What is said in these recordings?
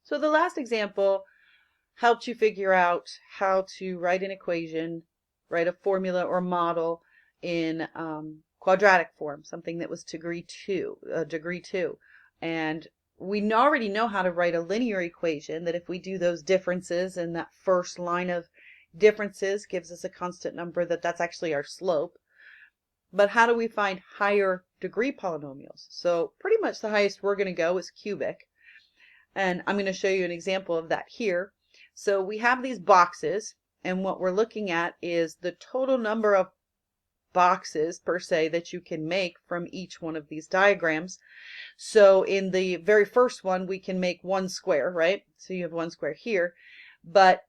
So the last example helped you figure out how to write an equation, write a formula or model in quadratic form, something that was degree two. And we already know how to write a linear equation that if we do those differences and that first line of differences gives us a constant number, that's actually our slope. But how do we find higher degree polynomials? So pretty much the highest we're going to go is cubic. And I'm going to show you an example of that here. So we have these boxes, and what we're looking at is the total number of boxes per se that you can make from each one of these diagrams. So in the very first one, we can make one square, right? So you have one square here. But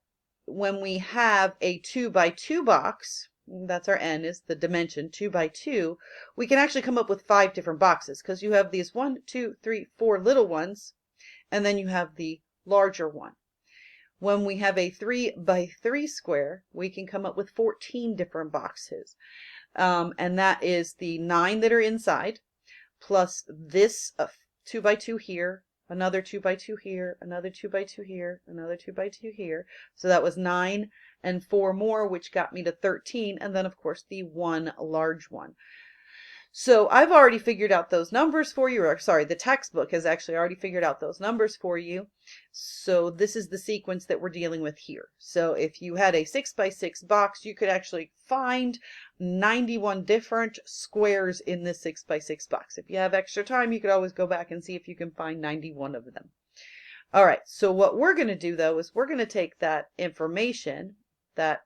when we have a 2 by 2 box, that's our n, is the dimension 2 by 2, we can actually come up with 5 different boxes because you have these 1, 2, 3, 4 little ones, and then you have the larger one. When we have a 3 by 3 square, we can come up with 14 different boxes. And that is the 9 that are inside, plus this 2 by 2 here, another 2 by 2 here, another 2 by 2 here, another 2 by 2 here. So that was 9 and 4 more, which got me to 13. And then, of course, the one large one. So I've already figured out those numbers for you, or sorry, the textbook has actually already figured out those numbers for you. So this is the sequence that we're dealing with here. So if you had a 6 by 6 box, you could actually find 91 different squares in this 6 by 6 box. If you have extra time, you could always go back and see if you can find 91 of them. All right, so what we're going to do though is we're going to take that information, that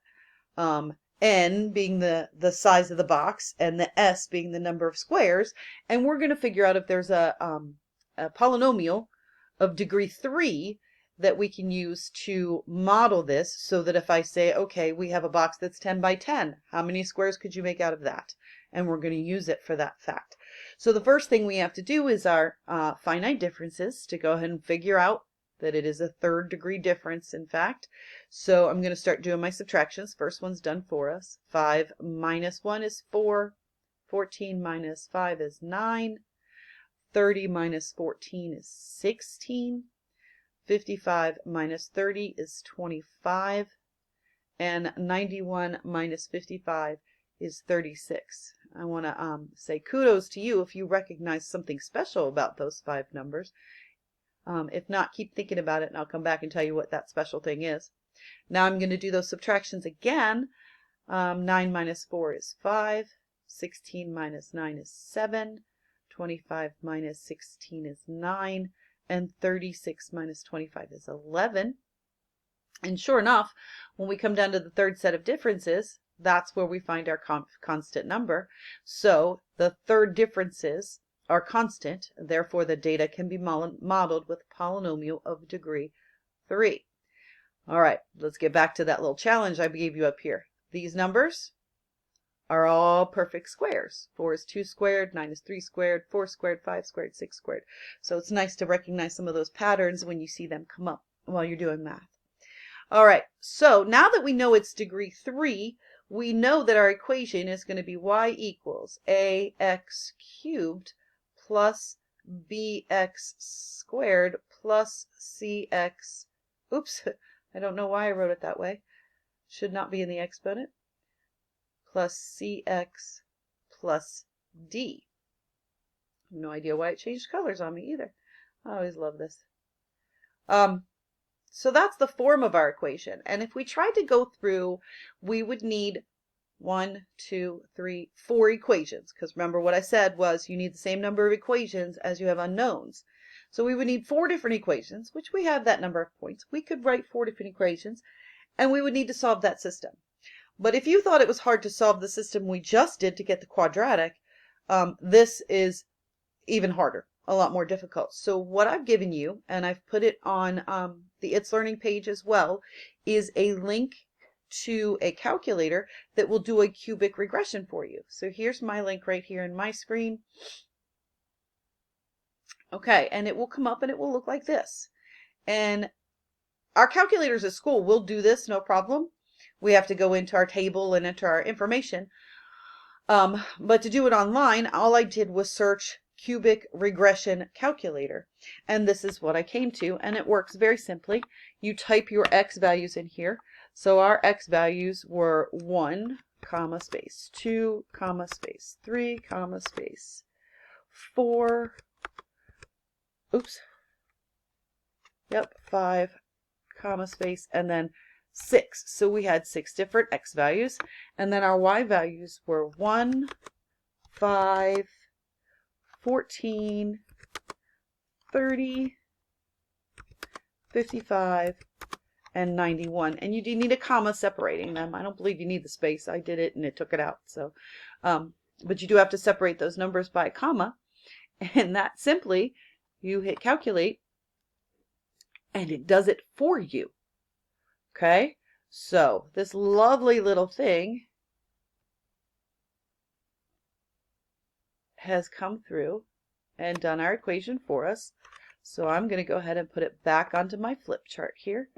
n being the size of the box and the s being the number of squares, and we're going to figure out if there's a polynomial of degree 3 that we can use to model this, so that if I say, okay, we have a box that's 10 by 10, how many squares could you make out of that? And we're going to use it for that fact. So the first thing we have to do is our finite differences to go ahead and figure out that it is a third degree difference, in fact. So I'm going to start doing my subtractions. First one's done for us. 5 minus 1 is 4. 14 minus 5 is 9. 30 minus 14 is 16. 55 minus 30 is 25. And 91 minus 55 is 36. I want to say kudos to you if you recognize something special about those 5 numbers. If not, keep thinking about it and I'll come back and tell you what that special thing is. Now I'm going to do those subtractions again. 9 minus 4 is 5. 16 minus 9 is 7. 25 minus 16 is 9. And 36 minus 25 is 11. And sure enough, when we come down to the third set of differences, that's where we find our constant number. So the third differences are constant, therefore the data can be modeled with a polynomial of degree 3. All right, let's get back to that little challenge I gave you up here. These numbers are all perfect squares. 4 is 2 squared, 9 is 3 squared, 4 squared, 5 squared, 6 squared. So it's nice to recognize some of those patterns when you see them come up while you're doing math. All right, so now that we know it's degree 3, we know that our equation is going to be y equals ax cubed plus bx squared plus cx, oops, I don't know why I wrote it that way, should not be in the exponent, plus cx plus d. No idea why it changed colors on me either. I always love this. So that's the form of our equation. And if we tried to go through, we would need 1, 2, 3, 4 equations. Because remember what I said was you need the same number of equations as you have unknowns. So we would need 4 different equations, which we have that number of points. We could write 4 different equations, and we would need to solve that system. But if you thought it was hard to solve the system we just did to get the quadratic, this is even harder, a lot more difficult. So what I've given you, and I've put it on the It's Learning page as well, is a link to a calculator that will do a cubic regression for you. So here's my link right here in my screen. Okay, and it will come up and it will look like this. And our calculators at school will do this, no problem. We have to go into our table and enter our information. But to do it online, all I did was search cubic regression calculator. And this is what I came to, and it works very simply. You type your x values in here. So our x values were 1, comma, space, 2, comma, space, 3, comma, space, 4, oops, yep, 5, comma, space, and then 6. So we had 6 different x values, and then our y values were 1, 5, 14, 30, 55, and 91. And you do need a comma separating them. I don't believe you need the space. I did it and it took it out. So, but you do have to separate those numbers by a comma. And that simply, you hit calculate and it does it for you. Okay? So this lovely little thing has come through and done our equation for us. So I'm going to go ahead and put it back onto my flip chart here.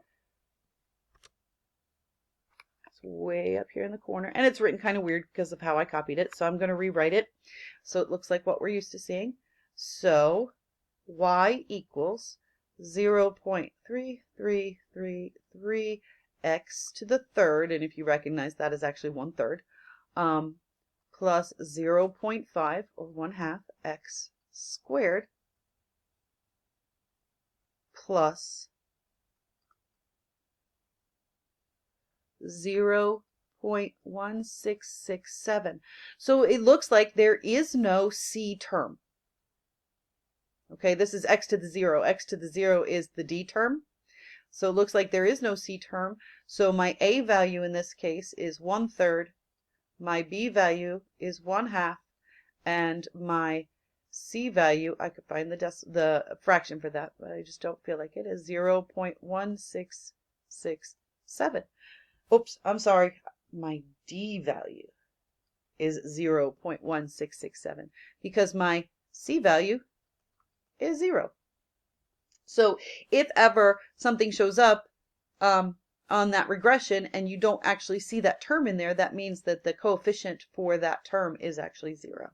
It's way up here in the corner, and it's written kind of weird because of how I copied it. So I'm going to rewrite it so it looks like what we're used to seeing. So y equals 0.3333 x to the third, and if you recognize that is actually 1/3, plus 0.5 or 1/2 x squared plus 0.1667. So it looks like there is no c term. Okay, this is x to the 0. X to the 0 is the d term. So it looks like there is no c term. So my a value in this case is 1/3. My b value is 1/2. And my c value, I could find the fraction for that, but I just don't feel like it, is 0.1667. Oops, I'm sorry. My d value is 0.1667 because my c value is 0. So if ever something shows up on that regression and you don't actually see that term in there, that means that the coefficient for that term is actually 0.